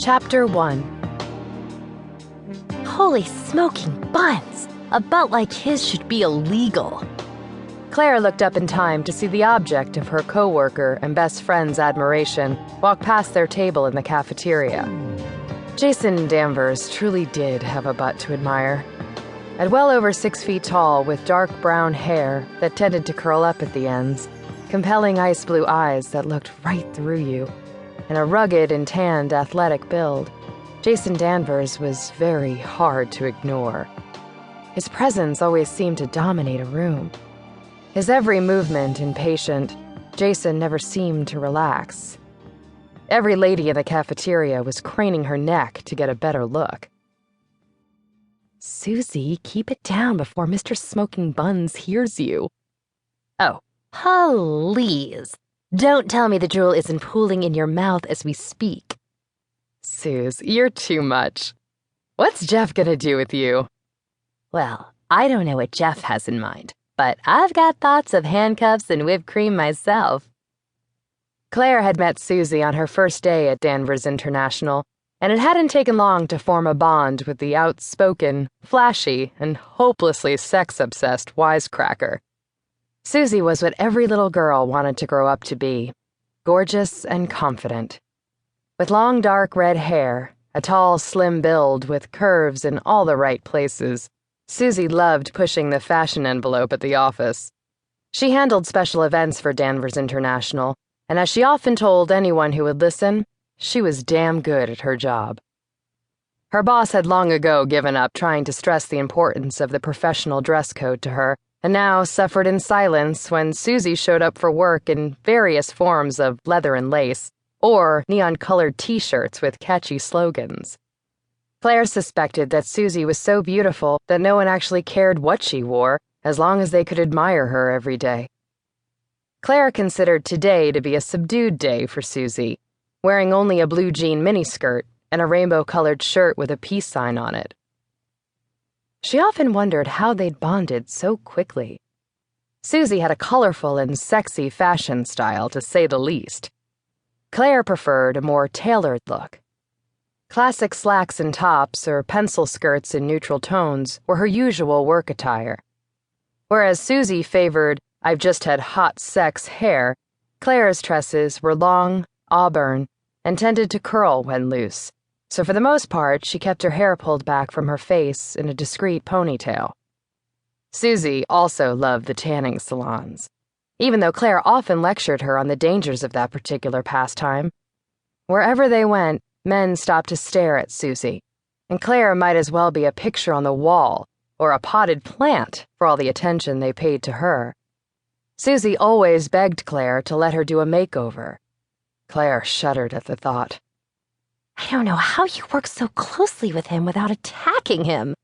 Chapter 1. Holy smoking buns! A butt like his should be illegal. Claire looked up in time to see the object of her co-worker and best friend's admiration walk past their table in the cafeteria. Jason Danvers truly did have a butt to admire. At well over 6 feet tall, with dark brown hair that tended to curl up at the ends, compelling ice blue eyes that looked right through you, and a rugged and tanned athletic build, Jason Danvers was very hard to ignore. His presence always seemed to dominate a room. His every movement impatient, Jason never seemed to relax. Every lady in the cafeteria was craning her neck to get a better look. Susie, keep it down before Mr. Smoking Buns hears you. Oh, please. Don't tell me the drool isn't pooling in your mouth as we speak. Suze, you're too much. What's Jeff gonna do with you? Well, I don't know what Jeff has in mind, but I've got thoughts of handcuffs and whipped cream myself. Claire had met Susie on her first day at Danvers International, and it hadn't taken long to form a bond with the outspoken, flashy, and hopelessly sex-obsessed wisecracker. Susie was what every little girl wanted to grow up to be, gorgeous and confident. With long dark red hair, a tall slim build with curves in all the right places, Susie loved pushing the fashion envelope at the office. She handled special events for Danvers International, and as she often told anyone who would listen, she was damn good at her job. Her boss had long ago given up trying to stress the importance of the professional dress code to her, and now suffered in silence when Susie showed up for work in various forms of leather and lace, or neon-colored t-shirts with catchy slogans. Claire suspected that Susie was so beautiful that no one actually cared what she wore, as long as they could admire her every day. Claire considered today to be a subdued day for Susie, wearing only a blue jean miniskirt and a rainbow-colored shirt with a peace sign on it. She often wondered how they'd bonded so quickly. Susie had a colorful and sexy fashion style, to say the least. Claire preferred a more tailored look. Classic slacks and tops or pencil skirts in neutral tones were her usual work attire. Whereas Susie favored "I've just had hot sex" hair, Claire's tresses were long, auburn, and tended to curl when loose, so for the most part she kept her hair pulled back from her face in a discreet ponytail. Susie also loved the tanning salons, even though Claire often lectured her on the dangers of that particular pastime. Wherever they went, men stopped to stare at Susie, and Claire might as well be a picture on the wall or a potted plant for all the attention they paid to her. Susie always begged Claire to let her do a makeover. Claire shuddered at the thought. I don't know how you work so closely with him without attacking him.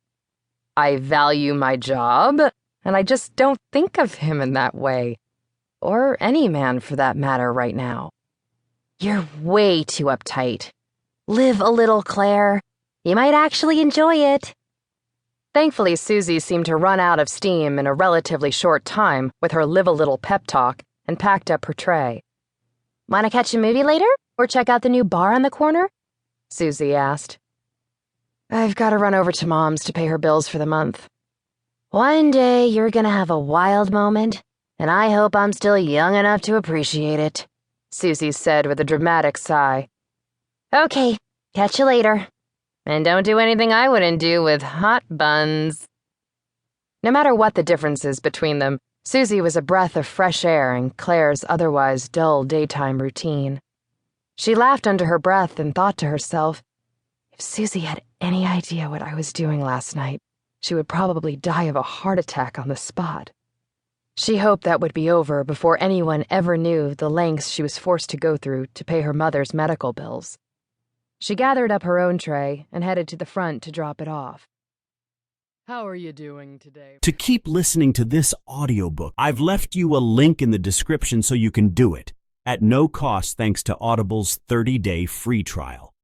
I value my job, and I just don't think of him in that way. Or any man, for that matter, right now. You're way too uptight. Live a little, Claire. You might actually enjoy it. Thankfully, Susie seemed to run out of steam in a relatively short time with her live a little pep talk and packed up her tray. Want to catch a movie later, or check out the new bar on the corner? Susie asked. I've got to run over to Mom's to pay her bills for the month. One day you're gonna have a wild moment, and I hope I'm still young enough to appreciate it, Susie said with a dramatic sigh. Okay, catch you later. And don't do anything I wouldn't do with hot buns. No matter what the differences between them, Susie was a breath of fresh air in Claire's otherwise dull daytime routine. She laughed under her breath and thought to herself, if Susie had any idea what I was doing last night, she would probably die of a heart attack on the spot. She hoped that would be over before anyone ever knew the lengths she was forced to go through to pay her mother's medical bills. She gathered up her own tray and headed to the front to drop it off. How are you doing today? To keep listening to this audiobook, I've left you a link in the description so you can do it, at no cost thanks to Audible's 30-day free trial.